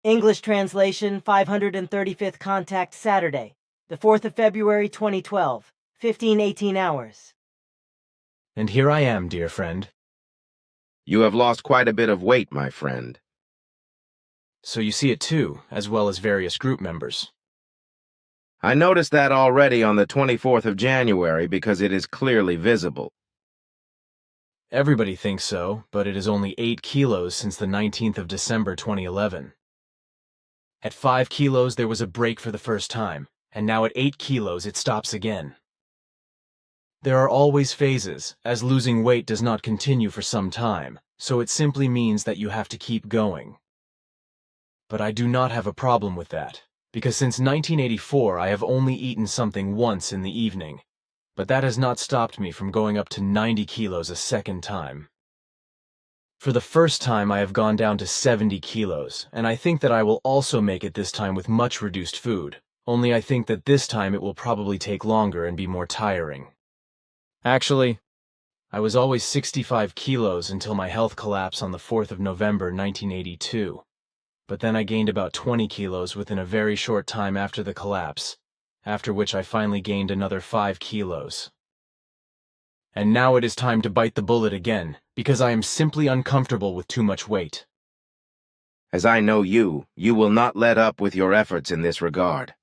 English translation, 535th contact Saturday, the 4th of February 2012, 15:18 hours. And here I am, dear friend. You have lost quite a bit of weight, my friend. So you see it too, as well as various group members. I noticed that already on the 24th of January because it is clearly visible. Everybody thinks so, but it is only 8 kilos since the 19th of December 2011. At 5 kilos there was a break for the first time, and now at 8 kilos it stops again. There are always phases, as losing weight does not continue for some time, so it simply means that you have to keep going. But I do not have a problem with that, because since 1984 I have only eaten something once in the evening, but that has not stopped me from going up to 90 kilos a second time. For the first time I have gone down to 70 kilos, and I think that I will also make it this time with much reduced food, only I think that this time it will probably take longer and be more tiring. Actually, I was always 65 kilos until my health collapse on the 4th of November 1982. But then I gained about 20 kilos within a very short time after the collapse, after which I finally gained another 5 kilos. And now it is time to bite the bullet again, because I am simply uncomfortable with too much weight. As I know you, you will not let up with your efforts in this regard.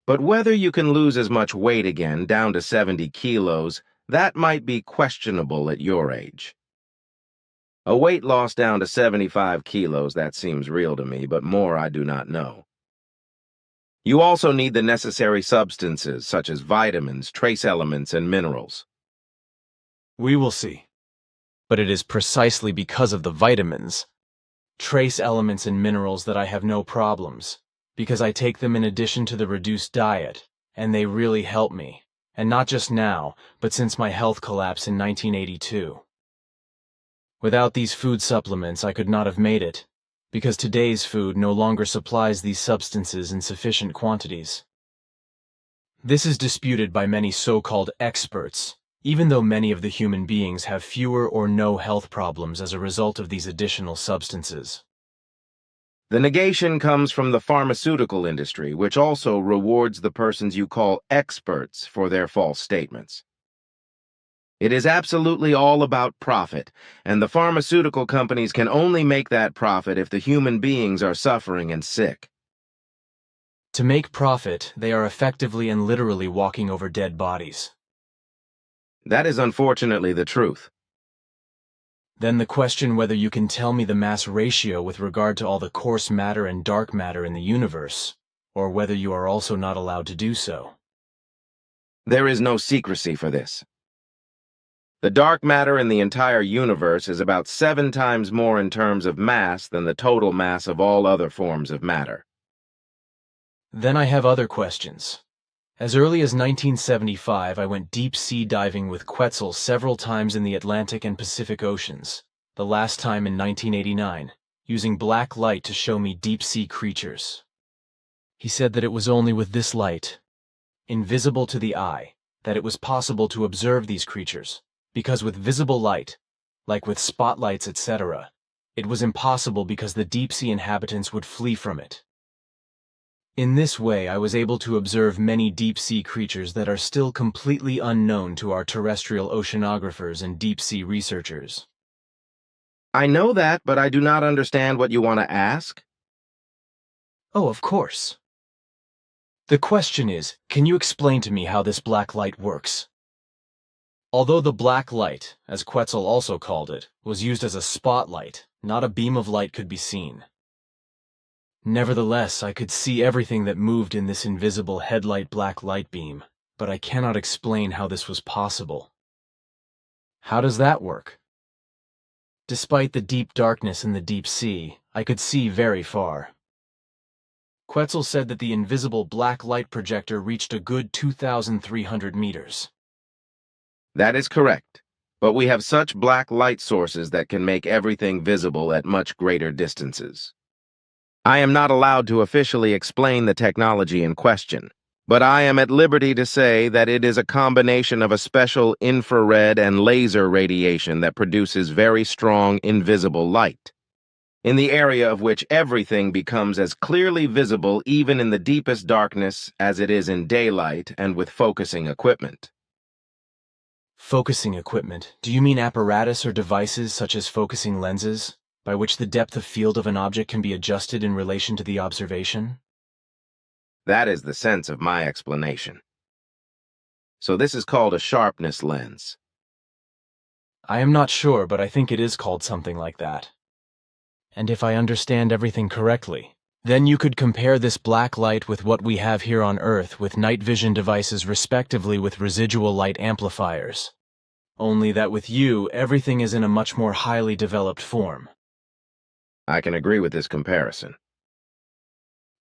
But whether you can lose as much weight again, down to 70 kilos, that might be questionable at your age. A weight loss down to 75 kilos, that seems real to me, but more I do not know. You also need the necessary substances, such as vitamins, trace elements, and minerals. We will see. But it is precisely because of the vitamins, trace elements, and minerals that I have no problems, because I take them in addition to the reduced diet, and they really help me, and not just now, but since my health collapse in 1982. Without these food supplements, I could not have made it, because today's food no longer supplies these substances in sufficient quantities. This is disputed by many so-called experts, even though many of the human beings have fewer or no health problems as a result of these additional substances. The negation comes from the pharmaceutical industry, which also rewards the persons you call experts for their false statements. It is absolutely all about profit, and the pharmaceutical companies can only make that profit if the human beings are suffering and sick. To make profit, they are effectively and literally walking over dead bodies. That is unfortunately the truth. Then the question whether you can tell me the mass ratio with regard to all the coarse matter and dark matter in the universe, or whether you are also not allowed to do so. There is no secrecy for this. The dark matter in the entire universe is about 7 times more in terms of mass than the total mass of all other forms of matter. Then I have other questions. As early as 1975, I went deep-sea diving with Quetzal several times in the Atlantic and Pacific Oceans, the last time in 1989, using black light to show me deep-sea creatures. He said that it was only with this light, invisible to the eye, that it was possible to observe these creatures, because with visible light, like with spotlights, etc., it was impossible because the deep-sea inhabitants would flee from it. In this way, I was able to observe many deep-sea creatures that are still completely unknown to our terrestrial oceanographers and deep-sea researchers. I know that, but I do not understand what you want to ask. Oh, of course. The question is, can you explain to me how this black light works? Although the black light, as Quetzal also called it, was used as a spotlight, not a beam of light could be seen. Nevertheless, I could see everything that moved in this invisible headlight black light beam, but I cannot explain how this was possible. How does that work? Despite the deep darkness in the deep sea, I could see very far. Quetzal said that the invisible black light projector reached a good 2,300 meters. That is correct, but we have such black light sources that can make everything visible at much greater distances. I am not allowed to officially explain the technology in question, but I am at liberty to say that it is a combination of a special infrared and laser radiation that produces very strong invisible light. in the area of which everything becomes as clearly visible even in the deepest darkness as it is in daylight and with focusing equipment. Focusing equipment. Do you mean apparatus or devices such as focusing lenses, by which the depth of field of an object can be adjusted in relation to the observation? That is the sense of my explanation. So this is called a sharpness lens. I am not sure, but I think it is called something like that. And if I understand everything correctly, then you could compare this black light with what we have here on Earth with night vision devices respectively with residual light amplifiers. Only that with you, everything is in a much more highly developed form. I can agree with this comparison.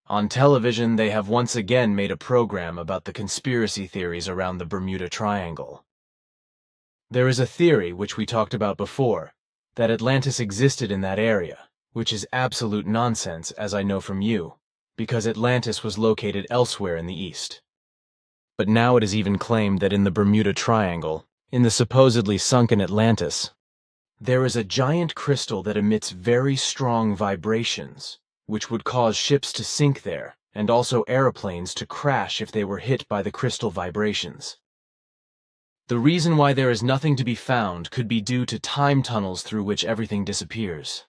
On television, they have once again made a program about the conspiracy theories around the Bermuda Triangle. There is a theory, which we talked about before, that Atlantis existed in that area, which is absolute nonsense, as I know from you, because Atlantis was located elsewhere in the east. But now it is even claimed that in the Bermuda Triangle, in the supposedly sunken Atlantis, there is a giant crystal that emits very strong vibrations, which would cause ships to sink there, and also aeroplanes to crash if they were hit by the crystal vibrations. The reason why there is nothing to be found could be due to time tunnels through which everything disappears.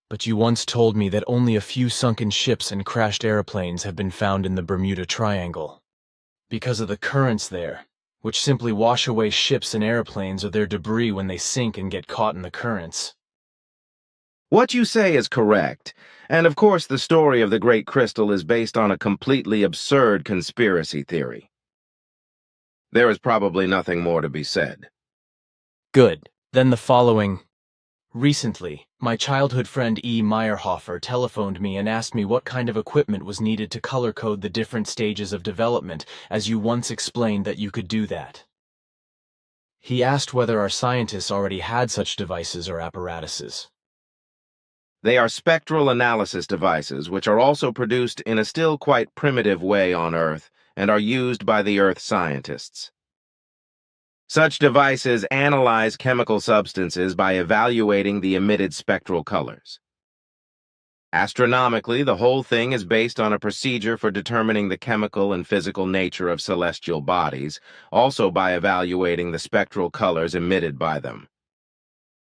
But you once told me that only a few sunken ships and crashed airplanes have been found in the Bermuda Triangle, because of the currents there, which simply wash away ships and airplanes or their debris when they sink and get caught in the currents. What you say is correct, and of course the story of the Great Crystal is based on a completely absurd conspiracy theory. There is probably nothing more to be said. Good. Then the following. Recently, my childhood friend E. Meyerhofer telephoned me and asked me what kind of equipment was needed to color code the different stages of development, as you once explained that you could do that. He asked whether our scientists already had such devices or apparatuses. They are spectral analysis devices which are also produced in a still quite primitive way on Earth and are used by the Earth scientists. Such devices analyze chemical substances by evaluating the emitted spectral colors. Astronomically, the whole thing is based on a procedure for determining the chemical and physical nature of celestial bodies, also by evaluating the spectral colors emitted by them.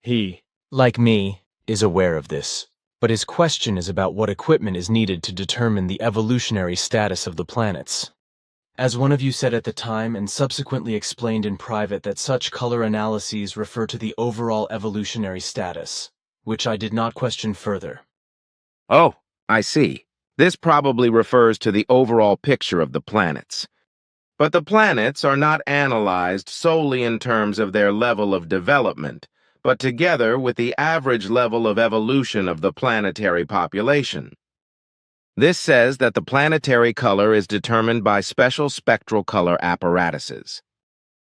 He, like me, is aware of this, but his question is about what equipment is needed to determine the evolutionary status of the planets. As one of you said at the time and subsequently explained in private that such color analyses refer to the overall evolutionary status, which I did not question further. Oh, I see. This probably refers to the overall picture of the planets. But the planets are not analyzed solely in terms of their level of development, but together with the average level of evolution of the planetary population. This says that the planetary color is determined by special spectral color apparatuses,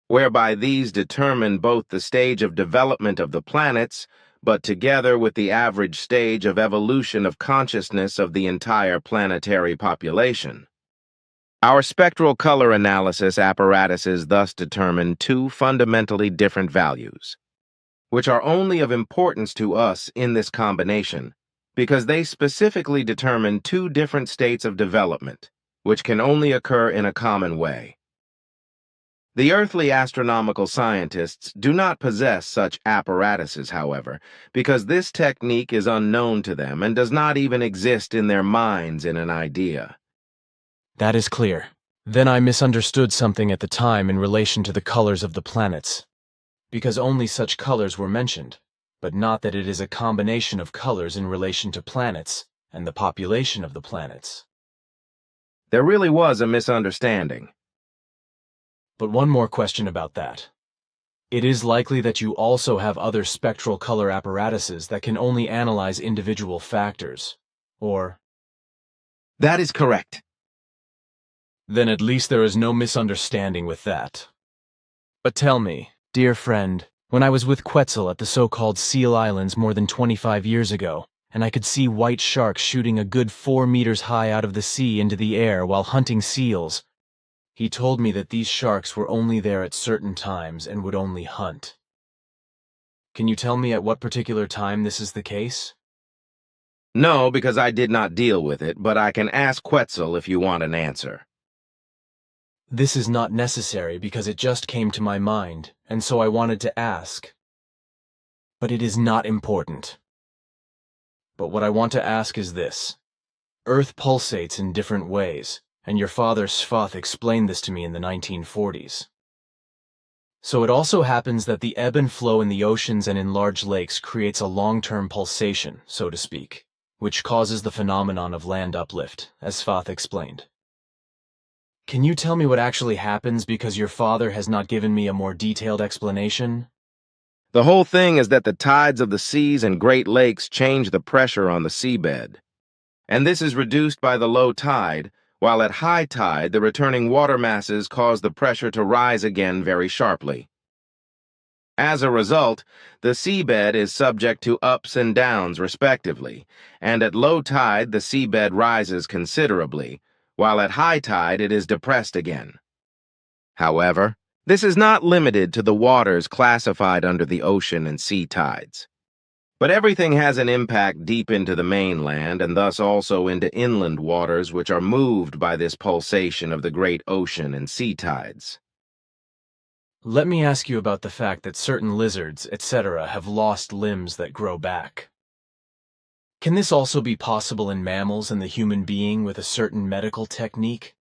whereby these determine both the stage of development of the planets, but together with the average stage of evolution of consciousness of the entire planetary population. Our spectral color analysis apparatuses thus determine two fundamentally different values, which are only of importance to us in this combination, because they specifically determine two different states of development, which can only occur in a common way. The earthly astronomical scientists do not possess such apparatuses, however, because this technique is unknown to them and does not even exist in their minds in an idea. That is clear. Then I misunderstood something at the time in relation to the colors of the planets, because only such colors were mentioned, but not that it is a combination of colors in relation to planets and the population of the planets. There really was a misunderstanding. But one more question about that. It is likely that you also have other spectral color apparatuses that can only analyze individual factors, or... That is correct. Then at least there is no misunderstanding with that. But tell me, dear friend, when I was with Quetzal at the so-called Seal Islands more than 25 years ago, and I could see white sharks shooting a good 4 meters high out of the sea into the air while hunting seals, he told me that these sharks were only there at certain times and would only hunt. Can you tell me at what particular time this is the case? No, because I did not deal with it, but I can ask Quetzal if you want an answer. This is not necessary because it just came to my mind, and so I wanted to ask. But it is not important. But what I want to ask is this. Earth pulsates in different ways, and your father Svath explained this to me in the 1940s. So it also happens that the ebb and flow in the oceans and in large lakes creates a long-term pulsation, so to speak, which causes the phenomenon of land uplift, as Svath explained. Can you tell me what actually happens because your father has not given me a more detailed explanation? The whole thing is that the tides of the seas and Great Lakes change the pressure on the seabed. And this is reduced by the low tide, while at high tide the returning water masses cause the pressure to rise again very sharply. As a result, the seabed is subject to ups and downs respectively, and at low tide the seabed rises considerably, while at high tide it is depressed again. However, this is not limited to the waters classified under the ocean and sea tides. But everything has an impact deep into the mainland and thus also into inland waters which are moved by this pulsation of the great ocean and sea tides. Let me ask you about the fact that certain lizards, etc., have lost limbs that grow back. Can this also be possible in mammals and the human being with a certain medical technique?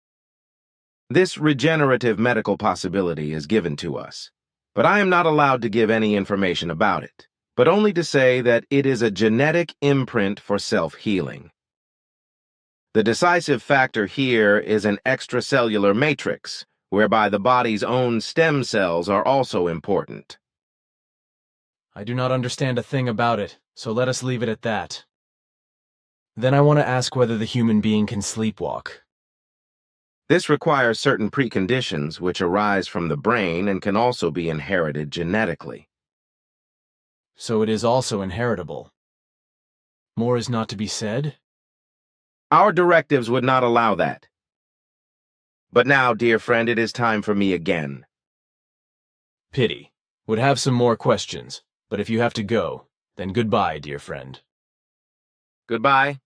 This regenerative medical possibility is given to us, but I am not allowed to give any information about it, but only to say that it is a genetic imprint for self-healing. The decisive factor here is an extracellular matrix, whereby the body's own stem cells are also important. I do not understand a thing about it, so let us leave it at that. Then I want to ask whether the human being can sleepwalk. This requires certain preconditions which arise from the brain and can also be inherited genetically. So it is also inheritable. More is not to be said? Our directives would not allow that. But now, dear friend, it is time for me again. Pity. Would have some more questions, but if you have to go, then goodbye, dear friend. Goodbye.